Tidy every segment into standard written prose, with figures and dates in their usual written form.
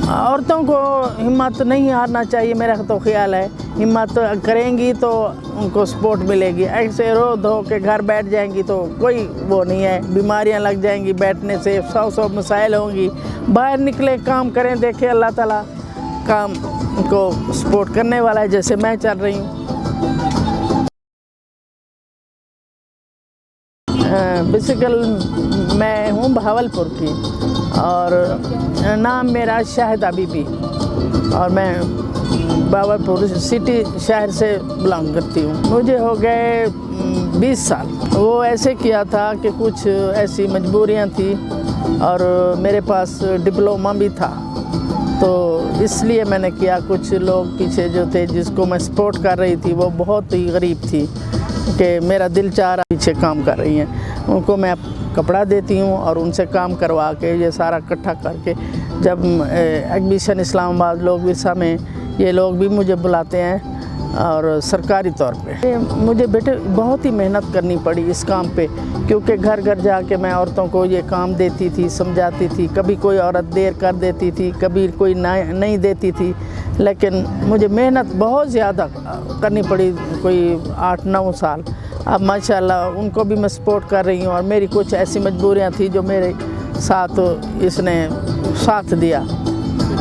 عورتوں کو ہمت نہیں ہارنا چاہیے، میرا تو خیال ہے ہمت کریں گی تو ان کو سپورٹ ملے گی۔ ایسے رو دھو کے گھر بیٹھ جائیں گی تو کوئی وہ نہیں ہے، بیماریاں لگ جائیں گی بیٹھنے سے، 100 مسائل ہوں گی۔ باہر نکلیں، کام کریں، دیکھیں اللہ تعالیٰ کام کو سپورٹ کرنے والا ہے، جیسے میں چل رہی ہوں۔ بیسیکل میں ہوں بہاولپور کی، اور نام میرا شاہدہ بی بی، اور میں بہاولپور سٹی شہر سے بلانگ کرتی ہوں۔ مجھے ہو گئے 20 سال۔ وہ ایسے کیا تھا کہ کچھ ایسی مجبوریاں تھیں اور میرے پاس ڈپلومہ بھی تھا، تو اس لیے میں نے کیا۔ کچھ لوگ پیچھے جو تھے جس کو میں سپورٹ کر رہی تھی وہ بہت ہی غریب تھی کہ میرا دل چاہ رہا پیچھے کام کر رہی ہیں، ان کو میں کپڑا دیتی ہوں اور ان سے کام کروا کے یہ سارا اکٹھا کر کے جب ایگزیبیشن اسلام آباد لوگ ورثہ میں یہ لوگ بھی مجھے بلاتے ہیں اور سرکاری طور پہ۔ مجھے بیٹے بہت ہی محنت کرنی پڑی اس کام پہ، کیونکہ گھر گھر جا کے میں عورتوں کو یہ کام دیتی تھی، سمجھاتی تھی۔ کبھی کوئی عورت دیر کر دیتی تھی، کبھی کوئی نہیں دیتی تھی، لیکن مجھے محنت بہت زیادہ کرنی پڑی، کوئی 8-9 سال۔ اب ماشاءاللہ ان کو بھی میں سپورٹ کر رہی ہوں، اور میری کچھ ایسی مجبوریاں تھیں جو میرے ساتھ اس نے ساتھ دیا،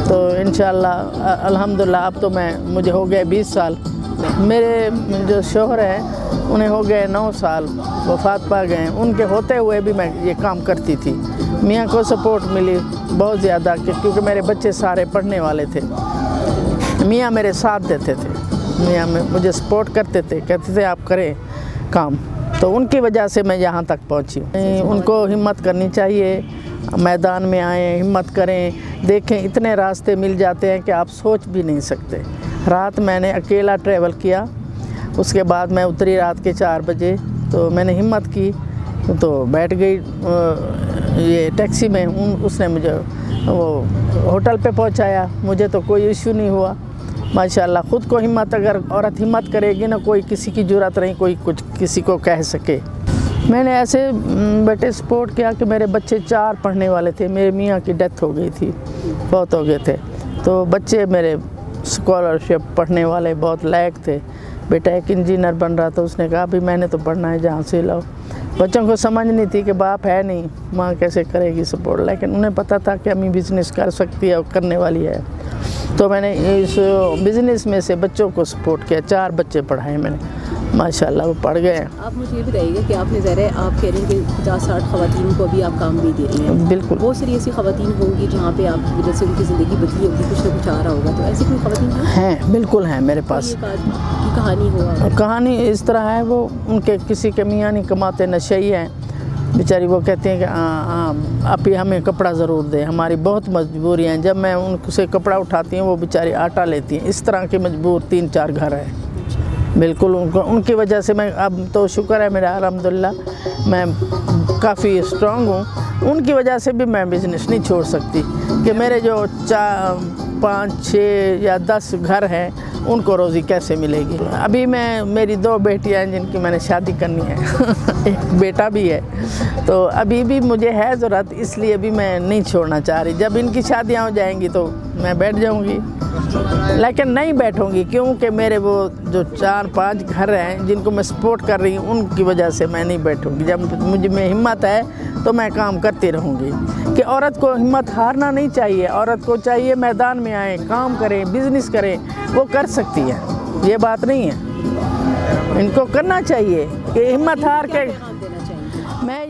تو انشاءاللہ الحمدللہ اب تو مجھے ہو گئے 20 سال۔ میرے جو شوہر ہیں انہیں ہو گئے 9 سال، وفات پا گئے۔ ان کے ہوتے ہوئے بھی میں یہ کام کرتی تھی۔ میاں کو سپورٹ ملی بہت زیادہ، کیونکہ میرے بچے سارے پڑھنے والے تھے۔ میاں میرے ساتھ دیتے تھے، میاں مجھے سپورٹ کرتے تھے، کہتے تھے آپ کریں کام، تو ان کی وجہ سے میں یہاں تک پہنچی ہوں۔ ان کو ہمت کرنی چاہیے، میدان میں آئیں، ہمت کریں۔ دیکھیں اتنے راستے مل جاتے ہیں کہ آپ سوچ بھی نہیں سکتے۔ رات میں نے اکیلا ٹریول کیا، اس کے بعد میں اتری رات کے 4 بجے، تو میں نے ہمت کی تو بیٹھ گئی یہ ٹیکسی میں۔ اس نے مجھے وہ ہوٹل پہ پہنچایا، مجھے تو کوئی ایشو نہیں ہوا ماشاءاللہ۔ خود کو ہمت، اگر عورت ہمت کرے گی نا، کوئی کسی کی ضرورت نہیں کوئی کچھ کسی کو کہہ سکے۔ میں نے ایسے بیٹے سپورٹ کیا کہ میرے بچے 4 پڑھنے والے تھے، میرے میاں کی ڈیتھ ہو گئی تھی، بہت ہو گئے تھے، تو بچے میرے اسکالرشپ پڑھنے والے بہت لائق تھے۔ بیٹا ایک انجینئر بن رہا تھا، اس نے کہا بھی میں نے تو پڑھنا ہے جہاں سے لاؤ۔ بچوں کو سمجھ نہیں تھی کہ باپ ہے نہیں، ماں کیسے کرے گی سپورٹ، لیکن انہیں پتہ تھا کہ امی بزنس کر سکتی ہے اور کرنے والی ہے، تو میں نے اس بزنس میں سے بچوں کو سپورٹ کیا۔ 4 بچے پڑھائے میں نے ماشاءاللہ، وہ پڑھ گئے ہیں۔ آپ مجھے یہ بتائیے گا کہ آپ نے ظاہر ہے آپ کہہ رہے ہیں کہ 50-60 خواتین کو ابھی آپ کام بھی دے رہی ہیں، بالکل۔ بہت ساری ایسی خواتین ہوں گی جہاں پہ آپ کی وجہ سے ان کی زندگی بدلی ہوگی، کچھ نہ کچھ آ رہا ہوگا، تو ایسی کوئی خواتین ہیں؟ بالکل ہیں میرے پاس۔ کی کہانی ہوا؟ کہانی اس طرح ہے، وہ ان کے کسی کے میاں نہیں کماتے، نشئی ہیں بیچاری، وہ کہتے ہیں کہ آپ ہی ہمیں کپڑا ضرور دیں، ہماری بہت مجبوریاں ہیں۔ جب میں ان سے کپڑا اٹھاتی ہوں وہ بیچاری آٹا لیتی ہیں۔ اس طرح کے مجبور 3-4 گھر ہیں، بالکل۔ ان کی وجہ سے میں، اب تو شکر ہے میرا الحمدللہ میں کافی اسٹرانگ ہوں، ان کی وجہ سے بھی میں بزنس نہیں چھوڑ سکتی کہ میرے جو 5-6 یا 10 گھر ہیں ان کو روزی کیسے ملے گی۔ ابھی میری 2 بیٹیاں ہیں جن کی میں نے شادی کرنی ہے، ایک بیٹا بھی ہے، تو ابھی بھی مجھے ہے ضرورت، اس لیے بھی میں نہیں چھوڑنا چاہ رہی۔ جب ان کی شادیاں ہو جائیں گی تو میں بیٹھ جاؤں گی، لیکن نہیں بیٹھوں گی، کیونکہ میرے وہ جو 4-5 گھر ہیں جن کو میں سپورٹ کر رہی ہوں ان کی وجہ سے میں نہیں بیٹھوں گی۔ جب مجھے میں ہمت ہے تو میں کام کرتی رہوں گی، کہ عورت کو ہمت ہارنا نہیں چاہیے، عورت کو چاہیے میدان میں آئیں، کام کریں، بزنس کریں، وہ کر سکتی ہے، یہ بات نہیں ہے، ان کو کرنا چاہیے کہ ہمت ہار کے۔ میں